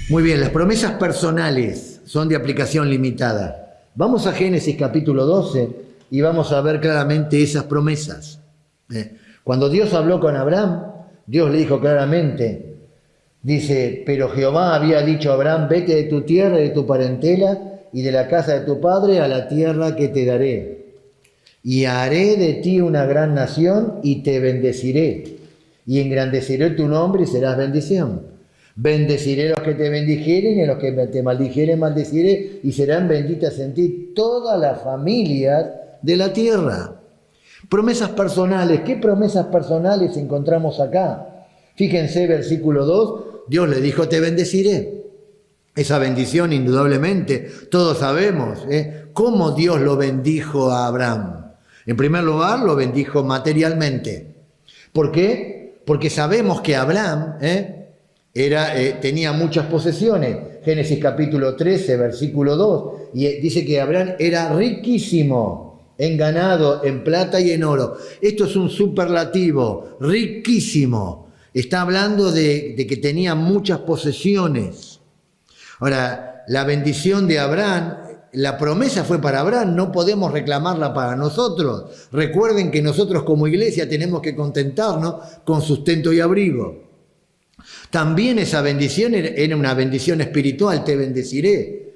Muy bien, las promesas personales son de aplicación limitada. Vamos a Génesis capítulo 12 y vamos a ver claramente esas promesas. Cuando Dios habló con Abraham, Dios le dijo claramente, dice, pero Jehová había dicho a Abraham, vete de tu tierra y de tu parentela y de la casa de tu padre a la tierra que te daré. Y haré de ti una gran nación y te bendeciré. Y engrandeceré tu nombre y serás bendición. Bendeciré a los que te bendijeren y a los que te maldijeren maldeciré y serán benditas en ti todas las familias de la tierra. Promesas personales. ¿Qué promesas personales encontramos acá? Fíjense, versículo 2, Dios le dijo, te bendeciré. Esa bendición, indudablemente, todos sabemos cómo Dios lo bendijo a Abraham. En primer lugar, lo bendijo materialmente. ¿Por qué? Porque sabemos que Abraham tenía muchas posesiones. Génesis capítulo 13, versículo 2, y dice que Abraham era riquísimo en ganado, en plata y en oro. Esto es un superlativo, riquísimo. Está hablando de que tenía muchas posesiones. Ahora, la bendición de Abraham, la promesa fue para Abraham, no podemos reclamarla para nosotros. Recuerden que nosotros como iglesia tenemos que contentarnos con sustento y abrigo. También esa bendición era una bendición espiritual, te bendeciré.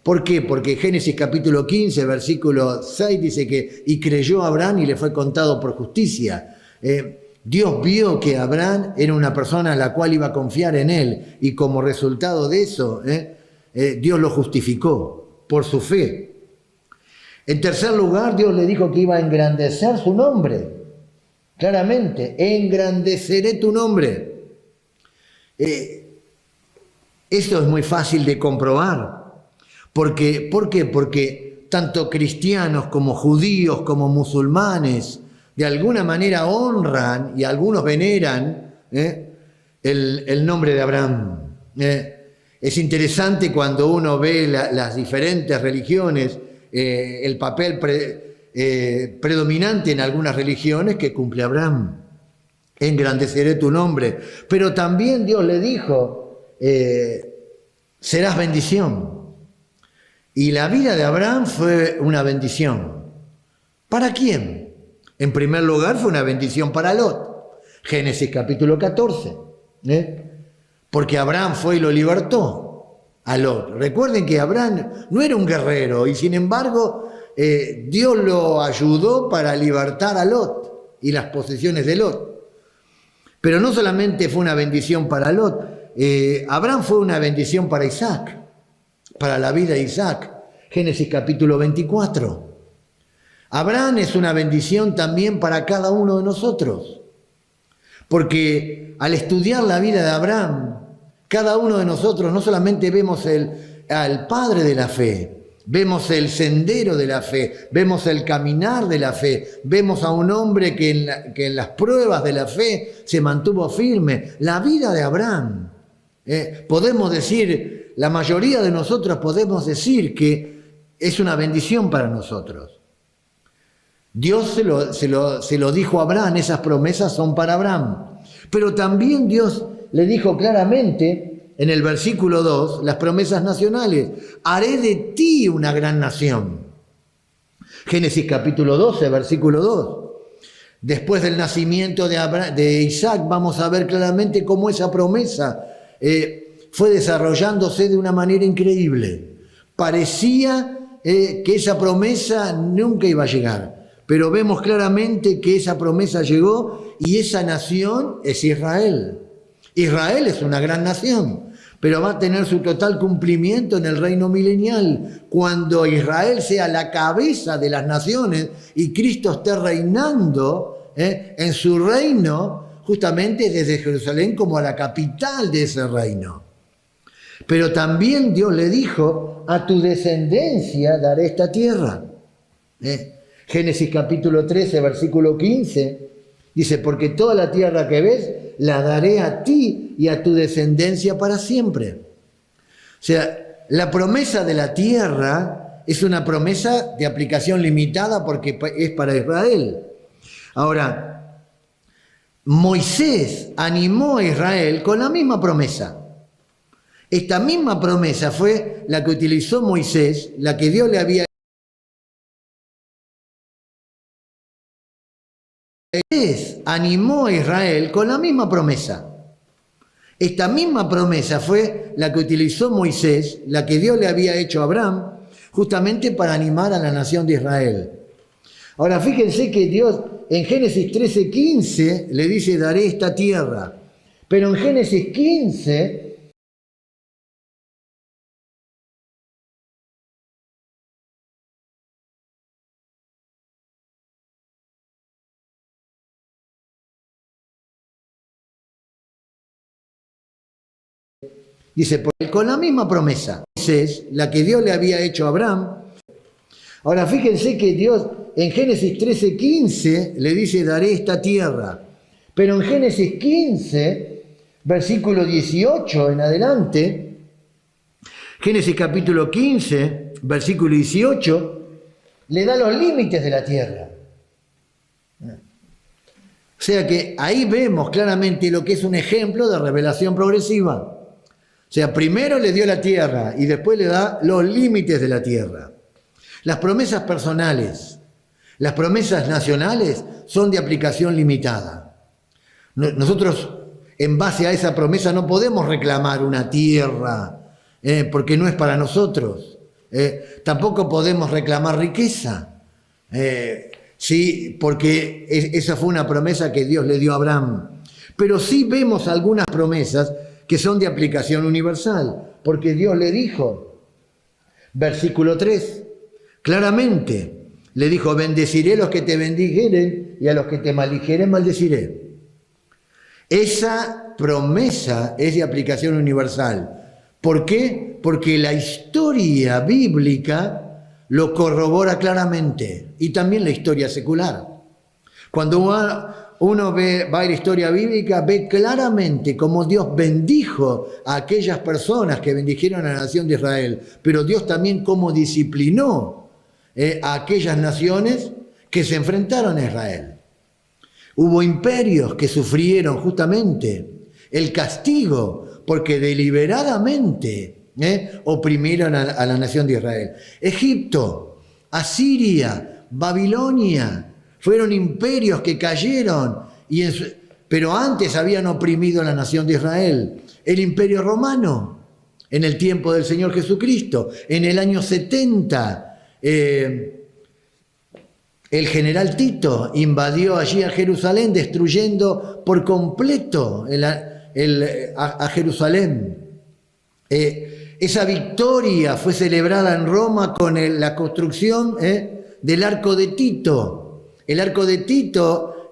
¿Por qué? Porque Génesis capítulo 15, versículo 6 dice que y creyó Abraham y le fue contado por justicia. Dios vio que Abraham era una persona a la cual iba a confiar en él y como resultado de eso, Dios lo justificó por su fe. En tercer lugar, Dios le dijo que iba a engrandecer su nombre. Claramente, engrandeceré tu nombre. Esto es muy fácil de comprobar. ¿Por qué? Porque tanto cristianos como judíos como musulmanes de alguna manera honran y algunos veneran el nombre de Abraham. Es interesante cuando uno ve las diferentes religiones, el papel predominante en algunas religiones que cumple Abraham. Engrandeceré tu nombre. Pero también Dios le dijo, serás bendición. Y la vida de Abraham fue una bendición. ¿Para quién? En primer lugar fue una bendición para Lot. Génesis capítulo 14. Porque Abraham fue y lo libertó a Lot. Recuerden que Abraham no era un guerrero y sin embargo Dios lo ayudó para libertar a Lot y las posesiones de Lot. Pero no solamente fue una bendición para Lot, Abraham fue una bendición para Isaac, para la vida de Isaac. Génesis capítulo 24. Abraham es una bendición también para cada uno de nosotros. Porque al estudiar la vida de Abraham, cada uno de nosotros no solamente vemos al padre de la fe, vemos el sendero de la fe, vemos el caminar de la fe, vemos a un hombre que en las pruebas de la fe se mantuvo firme. La vida de Abraham, podemos decir, la mayoría de nosotros podemos decir que es una bendición para nosotros. Dios se lo dijo a Abraham, esas promesas son para Abraham. Pero también Dios le dijo claramente en el versículo 2, las promesas nacionales, haré de ti una gran nación. Génesis capítulo 12, versículo 2. Después del nacimiento de Isaac, vamos a ver claramente cómo esa promesa fue desarrollándose de una manera increíble. Parecía que esa promesa nunca iba a llegar, pero vemos claramente que esa promesa llegó y esa nación es Israel. Israel es una gran nación, pero va a tener su total cumplimiento en el reino milenial, cuando Israel sea la cabeza de las naciones y Cristo esté reinando en su reino, justamente desde Jerusalén como a la capital de ese reino. Pero también Dios le dijo, a tu descendencia daré esta tierra. Génesis capítulo 13, versículo 15, dice, porque toda la tierra que ves, la daré a ti y a tu descendencia para siempre. O sea, la promesa de la tierra es una promesa de aplicación limitada porque es para Israel. Ahora, Moisés animó a Israel con la misma promesa. Esta misma promesa fue la que utilizó Moisés, la que Dios le había animó a Israel con la misma promesa. Esta misma promesa fue la que utilizó Moisés, la que Dios le había hecho a Abraham, justamente para animar a la nación de Israel. Ahora fíjense que Dios en Génesis 13:15 le dice, daré esta tierra. Pero en Génesis 15... dice, con la misma promesa, Moisés, la que Dios le había hecho a Abraham. Ahora fíjense que Dios en Génesis 13:15 le dice, daré esta tierra. Pero en Génesis 15, versículo 18 en adelante, Génesis capítulo 15, versículo 18, le da los límites de la tierra. O sea que ahí vemos claramente lo que es un ejemplo de revelación progresiva. O sea, primero le dio la tierra y después le da los límites de la tierra. Las promesas personales, las promesas nacionales son de aplicación limitada. Nosotros, en base a esa promesa, no podemos reclamar una tierra porque no es para nosotros. Tampoco podemos reclamar riqueza, sí, porque esa fue una promesa que Dios le dio a Abraham. Pero sí vemos algunas promesas que son de aplicación universal, porque Dios le dijo, versículo 3, claramente, le dijo, bendeciré a los que te bendijeren y a los que te maldijeren maldeciré. Esa promesa es de aplicación universal. ¿Por qué? Porque la historia bíblica lo corrobora claramente, y también la historia secular. Cuando uno va a la historia bíblica, ve claramente cómo Dios bendijo a aquellas personas que bendijeron a la nación de Israel, pero Dios también cómo disciplinó a aquellas naciones que se enfrentaron a Israel. Hubo imperios que sufrieron justamente el castigo porque deliberadamente oprimieron a la nación de Israel. Egipto, Asiria, Babilonia, fueron imperios que cayeron, pero antes habían oprimido a la nación de Israel. El imperio romano, en el tiempo del Señor Jesucristo, en el año 70, el general Tito invadió allí a Jerusalén, destruyendo por completo a Jerusalén. Esa victoria fue celebrada en Roma con la construcción del Arco de Tito. El Arco de Tito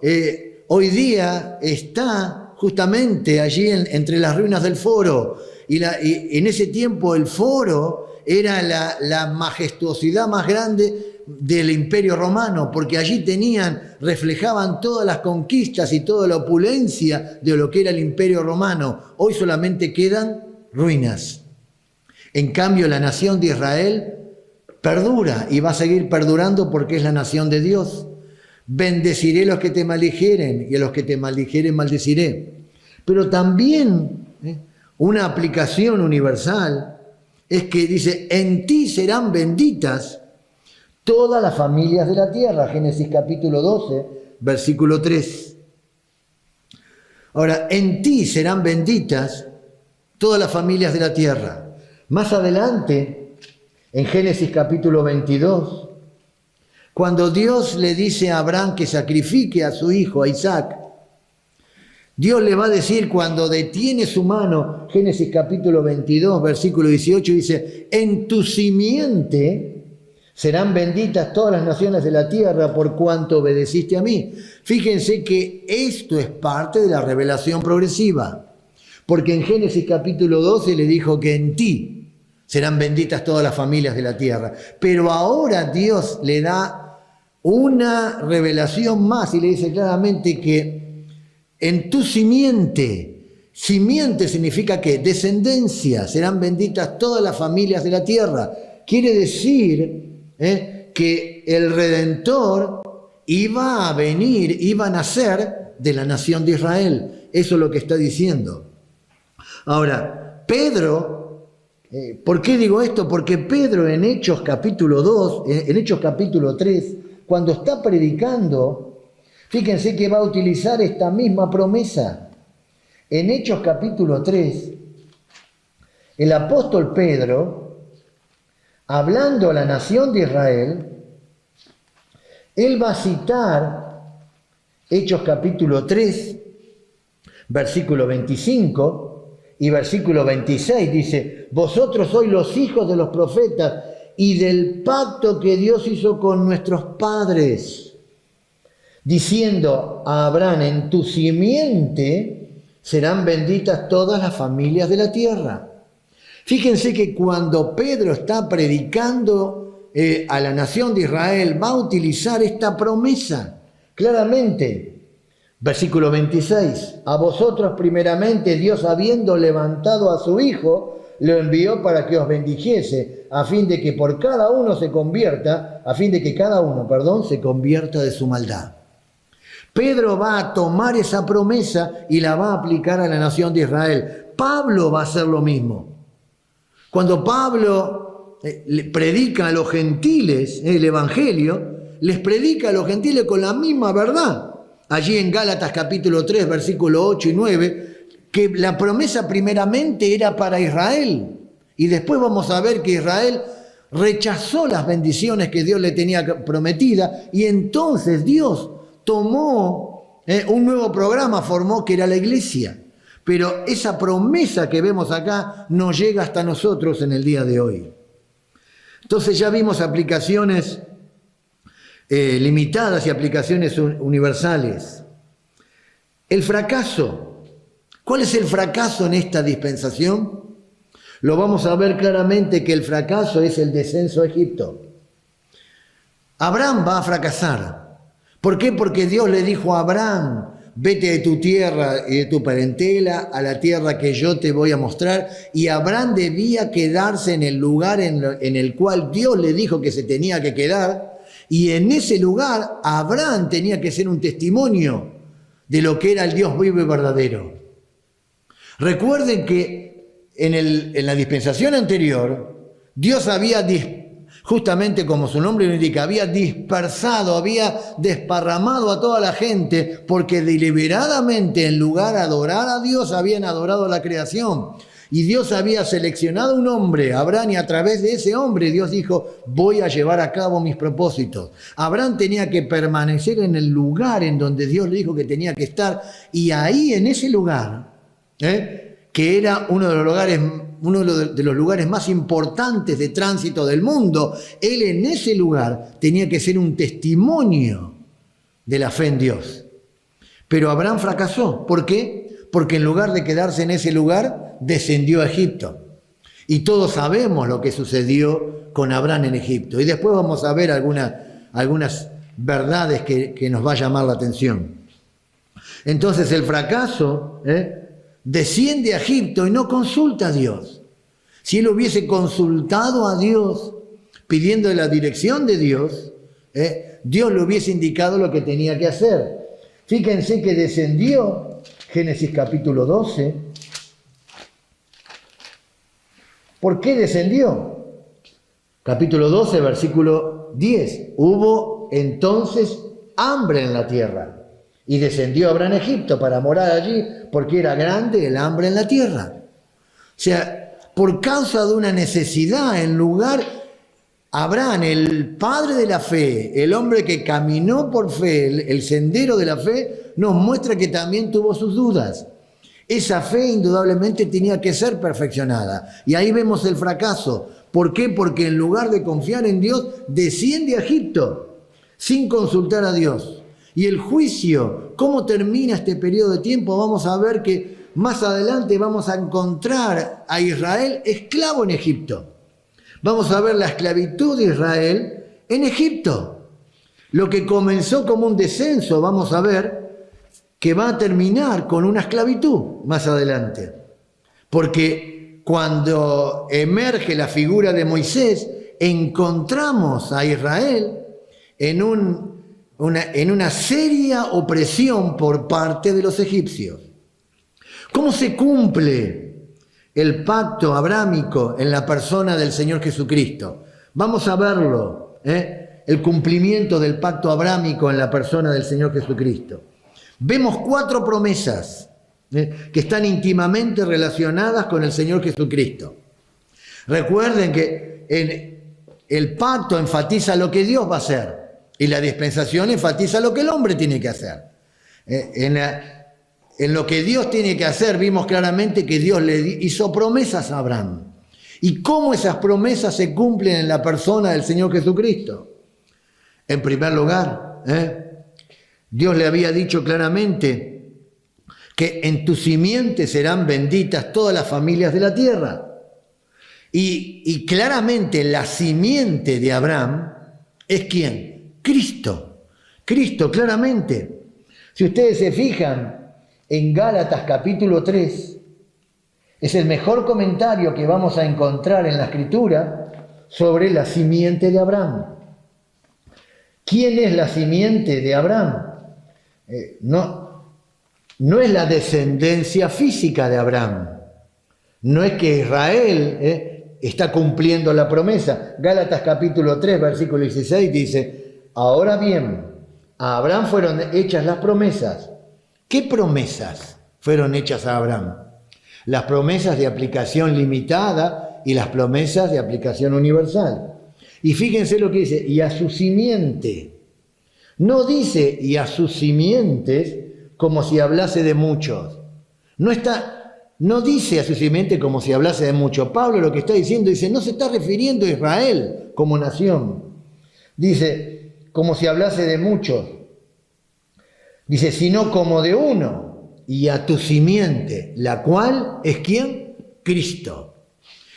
hoy día está justamente allí entre las ruinas del Foro. Y en ese tiempo el Foro era la majestuosidad más grande del Imperio Romano, porque allí reflejaban todas las conquistas y toda la opulencia de lo que era el Imperio Romano. Hoy solamente quedan ruinas. En cambio, la nación de Israel perdura y va a seguir perdurando porque es la nación de Dios. Bendeciré a los que te maldijeren y a los que te maldijeren maldeciré. Pero también una aplicación universal es que dice, en ti serán benditas todas las familias de la tierra. Génesis capítulo 12, versículo 3. Ahora, en ti serán benditas todas las familias de la tierra. Más adelante, en Génesis capítulo 22, cuando Dios le dice a Abraham que sacrifique a su hijo, a Isaac, Dios le va a decir cuando detiene su mano, Génesis capítulo 22, versículo 18, dice, en tu simiente serán benditas todas las naciones de la tierra por cuanto obedeciste a mí. Fíjense que esto es parte de la revelación progresiva, porque en Génesis capítulo 12 le dijo que en ti serán benditas todas las familias de la tierra. Pero ahora Dios le da una revelación más y le dice claramente que en tu simiente, simiente significa que descendencia, serán benditas todas las familias de la tierra. Quiere decir que el Redentor iba a venir, iba a nacer de la nación de Israel. Eso es lo que está diciendo. Ahora, Pedro, ¿por qué digo esto? Porque Pedro en Hechos capítulo 2, en Hechos capítulo 3, cuando está predicando, fíjense que va a utilizar esta misma promesa. En Hechos capítulo 3, el apóstol Pedro, hablando a la nación de Israel, él va a citar Hechos capítulo 3, versículo 25 y versículo 26. Dice: vosotros sois los hijos de los profetas y del pacto que Dios hizo con nuestros padres, diciendo a Abraham: en tu simiente serán benditas todas las familias de la tierra. Fíjense que cuando Pedro está predicando a la nación de Israel, va a utilizar esta promesa claramente. Versículo 26. A vosotros primeramente Dios, habiendo levantado a su Hijo, lo envió para que os bendijese, a fin de que cada uno se convierta de su maldad. Pedro va a tomar esa promesa y la va a aplicar a la nación de Israel. Pablo va a hacer lo mismo. Cuando Pablo le predica a los gentiles el Evangelio, les predica a los gentiles con la misma verdad. Allí en Gálatas capítulo 3, versículo 8 y 9, que la promesa primeramente era para Israel. Y después vamos a ver que Israel rechazó las bendiciones que Dios le tenía prometidas, y entonces Dios tomó un nuevo programa, formó, que era la iglesia. Pero esa promesa que vemos acá no llega hasta nosotros en el día de hoy. Entonces ya vimos aplicaciones limitadas y aplicaciones universales. El fracaso. ¿Cuál es el fracaso en esta dispensación? Lo vamos a ver claramente, que el fracaso es el descenso a Egipto. Abraham va a fracasar. ¿Por qué? Porque Dios le dijo a Abraham: vete de tu tierra y de tu parentela a la tierra que yo te voy a mostrar. Y Abraham debía quedarse en el lugar en el cual Dios le dijo que se tenía que quedar. Y en ese lugar Abraham tenía que ser un testimonio de lo que era el Dios vivo y verdadero. Recuerden que en la dispensación anterior, Dios había, justamente como su nombre lo indica, había dispersado, había desparramado a toda la gente, porque deliberadamente, en lugar de adorar a Dios, habían adorado a la creación. Y Dios había seleccionado un hombre, Abraham, y a través de ese hombre Dios dijo: voy a llevar a cabo mis propósitos. Abraham tenía que permanecer en el lugar en donde Dios le dijo que tenía que estar, y ahí, en ese lugar, que era uno de los lugares más importantes de tránsito del mundo, él en ese lugar tenía que ser un testimonio de la fe en Dios. Pero Abraham fracasó. ¿Por qué? Porque en lugar de quedarse en ese lugar, descendió a Egipto. Y todos sabemos lo que sucedió con Abraham en Egipto. Y después vamos a ver algunas verdades que nos va a llamar la atención. Entonces el fracaso desciende a Egipto y no consulta a Dios. Si él hubiese consultado a Dios, pidiendo la dirección de Dios, Dios le hubiese indicado lo que tenía que hacer. Fíjense que descendió, Génesis capítulo 12. ¿Por qué descendió? Capítulo 12, versículo 10. Hubo entonces hambre en la tierra, y descendió Abraham a Egipto para morar allí, porque era grande el hambre en la tierra. O sea, por causa de una necesidad, en lugar, Abraham, el padre de la fe, el hombre que caminó por fe, el sendero de la fe, nos muestra que también tuvo sus dudas. Esa fe indudablemente tenía que ser perfeccionada. Y ahí vemos el fracaso. ¿Por qué? Porque en lugar de confiar en Dios, desciende a Egipto sin consultar a Dios. Y el juicio, ¿cómo termina este periodo de tiempo? Vamos a ver que más adelante vamos a encontrar a Israel esclavo en Egipto. Vamos a ver la esclavitud de Israel en Egipto. Lo que comenzó como un descenso, vamos a ver que va a terminar con una esclavitud más adelante. Porque cuando emerge la figura de Moisés, encontramos a Israel en en una seria opresión por parte de los egipcios. ¿Cómo se cumple el pacto abrámico en la persona del Señor Jesucristo? Vamos a verlo, el cumplimiento del pacto abrámico en la persona del Señor Jesucristo. Vemos 4 promesas que están íntimamente relacionadas con el Señor Jesucristo. Recuerden que el pacto enfatiza lo que Dios va a hacer y la dispensación enfatiza lo que el hombre tiene que hacer. En lo que Dios tiene que hacer vimos claramente que Dios le hizo promesas a Abraham. ¿Y cómo esas promesas se cumplen en la persona del Señor Jesucristo? En primer lugar, Dios le había dicho claramente que en tu simiente serán benditas todas las familias de la tierra. Y claramente la simiente de Abraham es ¿quién? Cristo. Cristo, claramente. Si ustedes se fijan en Gálatas capítulo 3, es el mejor comentario que vamos a encontrar en la Escritura sobre la simiente de Abraham. ¿Quién es la simiente de Abraham? No es la descendencia física de Abraham. No es que Israel está cumpliendo la promesa. Gálatas capítulo 3, versículo 16 dice, ahora bien, a Abraham fueron hechas las promesas. ¿Qué promesas fueron hechas a Abraham? Las promesas de aplicación limitada y las promesas de aplicación universal. Y fíjense lo que dice, y a su simiente. No dice y a sus simientes como si hablase de muchos. No dice a su simiente como si hablase de muchos. Pablo lo que está diciendo, dice, no se está refiriendo a Israel como nación. Dice, como si hablase de muchos. Dice, sino como de uno, y a tu simiente, la cual es ¿quién? Cristo.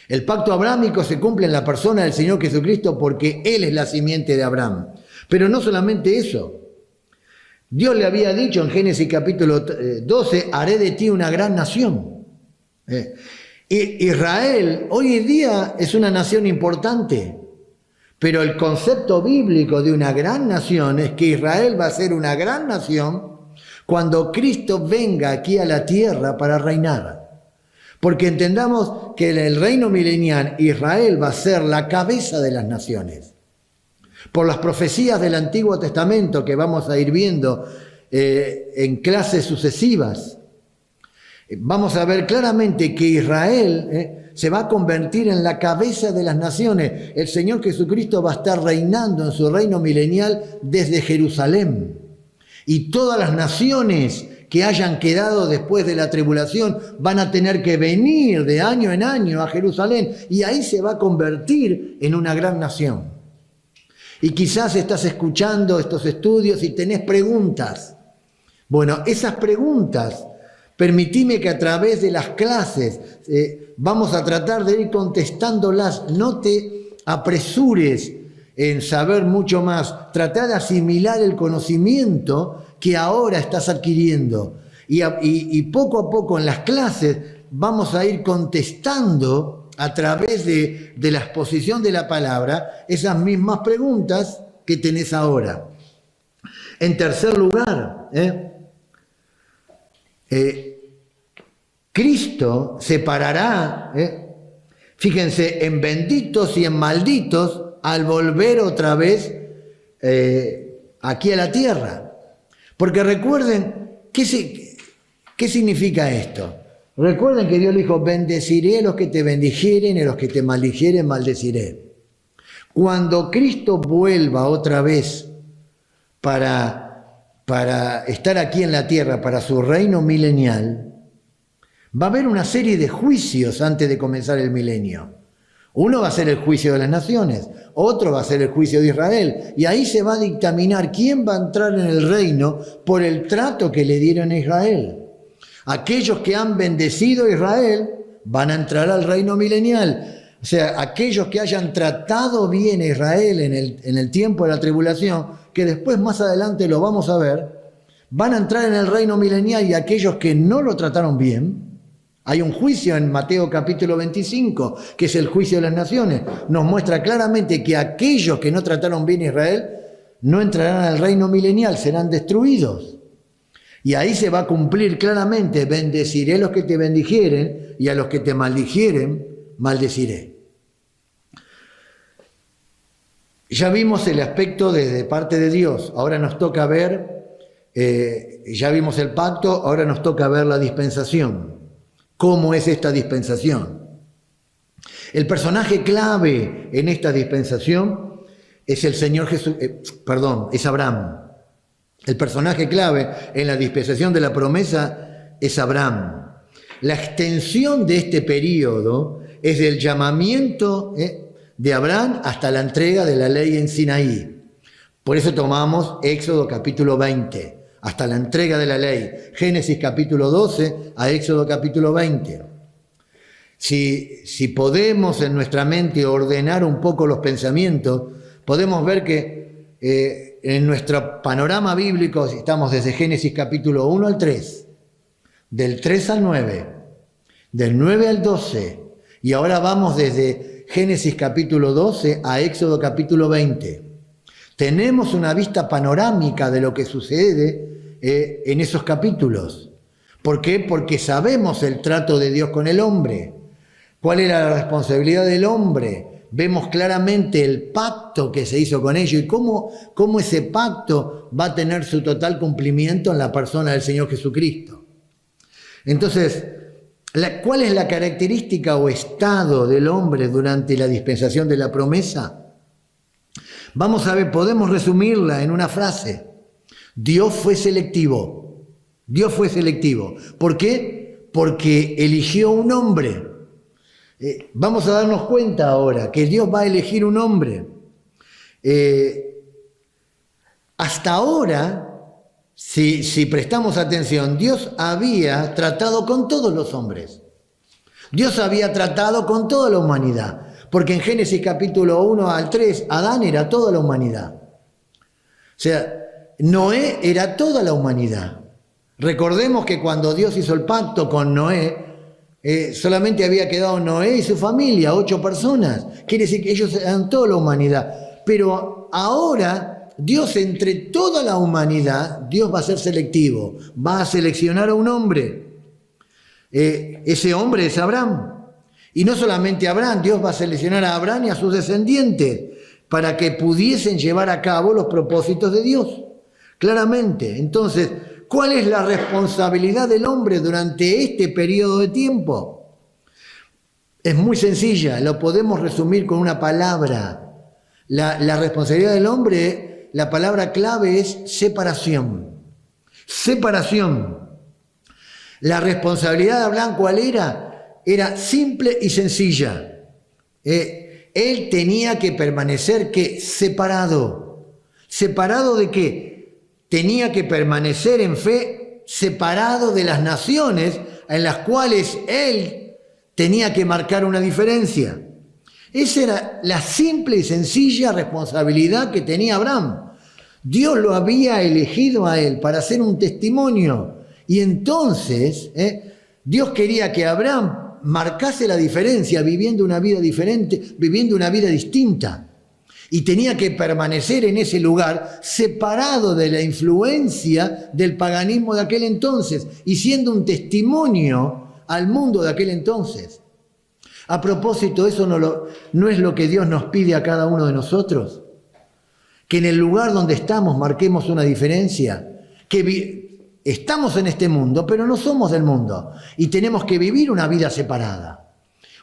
El pacto abrámico se cumple en la persona del Señor Jesucristo porque Él es la simiente de Abraham. Pero no solamente eso. Dios le había dicho en Génesis capítulo 12, haré de ti una gran nación. Israel hoy en día es una nación importante, pero el concepto bíblico de una gran nación es que Israel va a ser una gran nación cuando Cristo venga aquí a la tierra para reinar. Porque entendamos que en el reino milenial Israel va a ser la cabeza de las naciones. Por las profecías del Antiguo Testamento que vamos a ir viendo en clases sucesivas, vamos a ver claramente que Israel se va a convertir en la cabeza de las naciones. El Señor Jesucristo va a estar reinando en su reino milenial desde Jerusalén. Y todas las naciones que hayan quedado después de la tribulación van a tener que venir de año en año a Jerusalén. Y ahí se va a convertir en una gran nación. Y quizás estás escuchando estos estudios y tenés preguntas. Bueno, esas preguntas, permitime que a través de las clases vamos a tratar de ir contestándolas. No te apresures en saber mucho más. Trata de asimilar el conocimiento que ahora estás adquiriendo. Y poco a poco en las clases vamos a ir contestando a través de la exposición de la palabra esas mismas preguntas que tenés ahora. En tercer lugar, Cristo separará, fíjense, en benditos y en malditos al volver otra vez aquí a la tierra. Porque recuerden, ¿qué significa esto? Recuerden que Dios le dijo, bendeciré a los que te bendijeren y a los que te maldijeren maldeciré. Cuando Cristo vuelva otra vez para estar aquí en la tierra, para su reino milenial, va a haber una serie de juicios antes de comenzar el milenio. Uno va a ser el juicio de las naciones, otro va a ser el juicio de Israel. Y ahí se va a dictaminar quién va a entrar en el reino por el trato que le dieron a Israel. Aquellos que han bendecido a Israel van a entrar al reino milenial. O sea, aquellos que hayan tratado bien a Israel en el tiempo de la tribulación, que después más adelante lo vamos a ver, van a entrar en el reino milenial, y aquellos que no lo trataron bien, hay un juicio en Mateo capítulo 25, que es el juicio de las naciones. Nos muestra claramente que aquellos que no trataron bien a Israel no entrarán al reino milenial, serán destruidos. Y ahí se va a cumplir claramente: bendeciré a los que te bendijeren y a los que te maldijeren, maldeciré. Ya vimos el aspecto desde parte de Dios, ahora nos toca ver, ya vimos el pacto, ahora nos toca ver la dispensación. ¿Cómo es esta dispensación? El personaje clave en esta dispensación es el Señor Jesús, es Abraham. El personaje clave en la dispensación de la promesa es Abraham. La extensión de este periodo es del llamamiento de Abraham hasta la entrega de la ley en Sinaí. Por eso tomamos Éxodo capítulo 20, hasta la entrega de la ley. Génesis capítulo 12 a Éxodo capítulo 20. Si podemos en nuestra mente ordenar un poco los pensamientos, podemos ver que en nuestro panorama bíblico estamos desde Génesis capítulo 1 al 3, del 3 al 9, del 9 al 12, y ahora vamos desde Génesis capítulo 12 a Éxodo capítulo 20. Tenemos una vista panorámica de lo que sucede en esos capítulos. ¿Por qué? Porque sabemos el trato de Dios con el hombre. ¿Cuál era la responsabilidad del hombre? Vemos claramente el pacto que se hizo con ellos y cómo ese pacto va a tener su total cumplimiento en la persona del Señor Jesucristo. Entonces, ¿cuál es la característica o estado del hombre durante la dispensación de la promesa? Vamos a ver, podemos resumirla en una frase. Dios fue selectivo. Dios fue selectivo. ¿Por qué? Porque eligió un hombre. Vamos a darnos cuenta ahora que Dios va a elegir un hombre. Hasta ahora, si prestamos atención, Dios había tratado con todos los hombres. Dios había tratado con toda la humanidad. Porque en Génesis capítulo 1 al 3, Adán era toda la humanidad. O sea, Noé era toda la humanidad. Recordemos que cuando Dios hizo el pacto con Noé, solamente había quedado Noé y su familia, 8 personas. Quiere decir que ellos eran toda la humanidad. Pero ahora, Dios entre toda la humanidad, Dios va a ser selectivo. Va a seleccionar a un hombre. Ese hombre es Abraham. Y no solamente a Abraham, Dios va a seleccionar a Abraham y a sus descendientes para que pudiesen llevar a cabo los propósitos de Dios. Claramente. Entonces, ¿cuál es la responsabilidad del hombre durante este periodo de tiempo? Es muy sencilla, lo podemos resumir con una palabra. La responsabilidad del hombre, la palabra clave es separación. Separación. La responsabilidad de Abraham, ¿cuál era? Era simple y sencilla. Él tenía que permanecer, ¿qué? Separado. ¿Separado de qué? Tenía que permanecer en fe, separado de las naciones en las cuales él tenía que marcar una diferencia. Esa era la simple y sencilla responsabilidad que tenía Abraham. Dios lo había elegido a él para hacer un testimonio. Y entonces, Dios quería que Abraham marcase la diferencia viviendo una vida diferente, viviendo una vida distinta. Y tenía que permanecer en ese lugar separado de la influencia del paganismo de aquel entonces y siendo un testimonio al mundo de aquel entonces. A propósito, eso no es lo que Dios nos pide a cada uno de nosotros. Que en el lugar donde estamos marquemos una diferencia. Estamos en este mundo, pero no somos del mundo. Y tenemos que vivir una vida separada.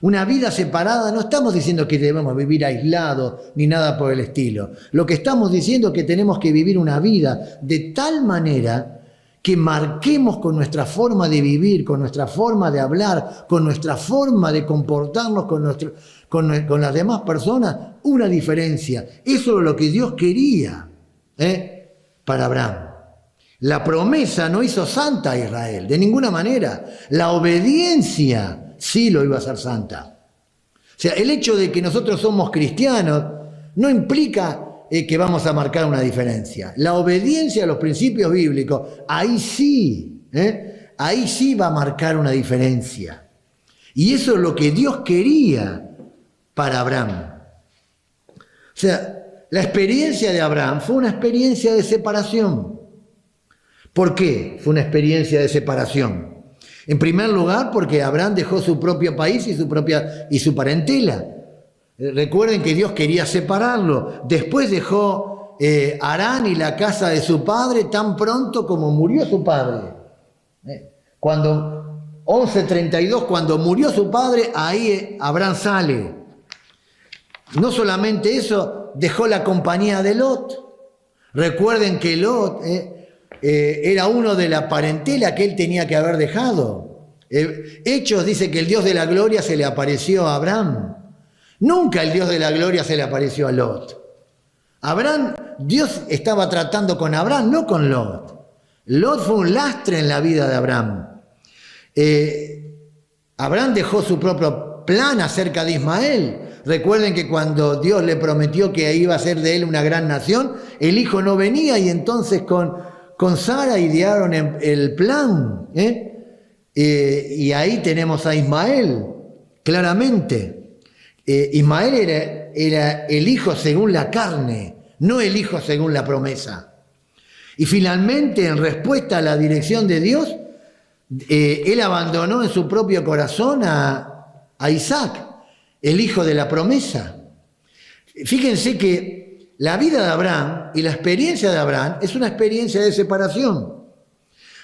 Una vida separada, no estamos diciendo que debemos vivir aislados ni nada por el estilo. Lo que estamos diciendo es que tenemos que vivir una vida de tal manera que marquemos con nuestra forma de vivir, con nuestra forma de hablar, con nuestra forma de comportarnos con las demás personas, una diferencia. Eso es lo que Dios quería para Abraham. La promesa no hizo santa a Israel, de ninguna manera. La obediencia sí lo iba a hacer santa. O sea, el hecho de que nosotros somos cristianos no implica que vamos a marcar una diferencia. La obediencia a los principios bíblicos, ahí sí va a marcar una diferencia. Y eso es lo que Dios quería para Abraham. O sea, la experiencia de Abraham fue una experiencia de separación. ¿Por qué fue una experiencia de separación? En primer lugar, porque Abraham dejó su propio país y su parentela. Recuerden que Dios quería separarlo. Después dejó Harán y la casa de su padre tan pronto como murió su padre. Cuando 11:32, cuando murió su padre, ahí Abraham sale. No solamente eso, dejó la compañía de Lot. Recuerden que Lot era uno de la parentela que él tenía que haber dejado. Hechos dice que el Dios de la gloria se le apareció a Abraham. Nunca el Dios de la gloria se le apareció a Lot. Dios estaba tratando con Abraham, no con Lot. Lot fue un lastre en la vida de Abraham. Abraham dejó su propio plan acerca de Ismael. Recuerden que cuando Dios le prometió que iba a ser de él una gran nación, el hijo no venía y entonces con Sara idearon el plan. Y ahí tenemos a Ismael, claramente. Ismael era el hijo según la carne, no el hijo según la promesa. Y finalmente, en respuesta a la dirección de Dios, él abandonó en su propio corazón a Isaac, el hijo de la promesa. Fíjense que la vida de Abraham y la experiencia de Abraham es una experiencia de separación.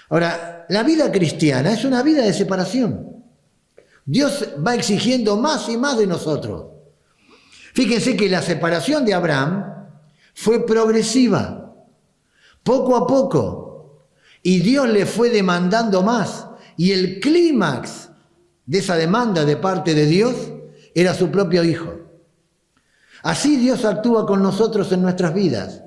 Ahora, la vida cristiana es una vida de separación. Dios va exigiendo más y más de nosotros. Fíjense que la separación de Abraham fue progresiva, poco a poco, y Dios le fue demandando más. Y el clímax de esa demanda de parte de Dios era su propio hijo. Así Dios actúa con nosotros en nuestras vidas.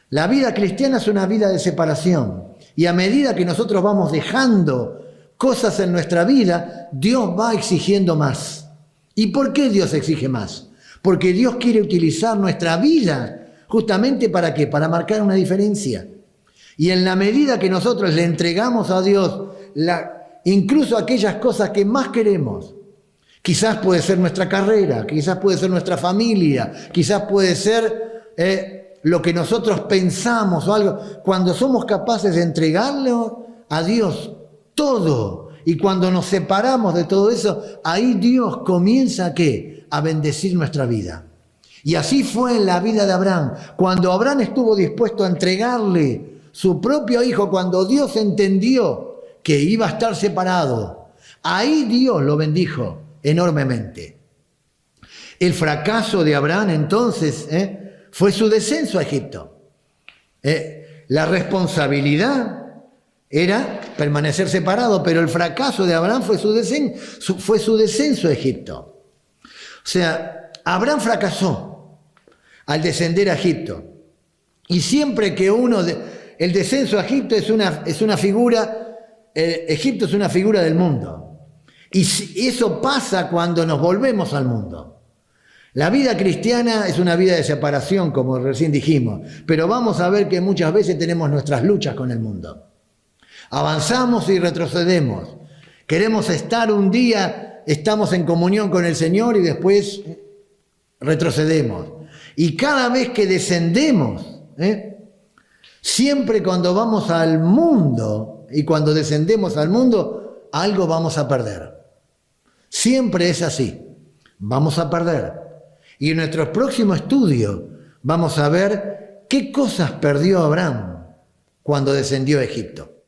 La vida cristiana es una vida de separación. Y a medida que nosotros vamos dejando cosas en nuestra vida, Dios va exigiendo más. ¿Y por qué Dios exige más? Porque Dios quiere utilizar nuestra vida justamente ¿para qué? Para marcar una diferencia. Y en la medida que nosotros le entregamos a Dios incluso aquellas cosas que más queremos, quizás puede ser nuestra carrera, quizás puede ser nuestra familia, quizás puede ser lo que nosotros pensamos o algo. Cuando somos capaces de entregarlo a Dios todo y cuando nos separamos de todo eso, ahí Dios comienza ¿a qué? A bendecir nuestra vida. Y así fue en la vida de Abraham. Cuando Abraham estuvo dispuesto a entregarle su propio hijo, cuando Dios entendió que iba a estar separado, ahí Dios lo bendijo enormemente. El fracaso de Abraham entonces fue su descenso a Egipto. La responsabilidad era permanecer separado, pero el fracaso de Abraham fue su descenso a Egipto. O sea, Abraham fracasó al descender a Egipto. Y siempre que el descenso a Egipto es una figura, Egipto es una figura del mundo. Y eso pasa cuando nos volvemos al mundo. La vida cristiana es una vida de separación, como recién dijimos, pero vamos a ver que muchas veces tenemos nuestras luchas con el mundo. Avanzamos y retrocedemos. Queremos estar un día, estamos en comunión con el Señor y después retrocedemos. Y cada vez que descendemos, siempre cuando vamos al mundo y cuando descendemos al mundo, algo vamos a perder. Siempre es así. Vamos a perder. Y en nuestro próximo estudio vamos a ver qué cosas perdió Abraham cuando descendió a Egipto.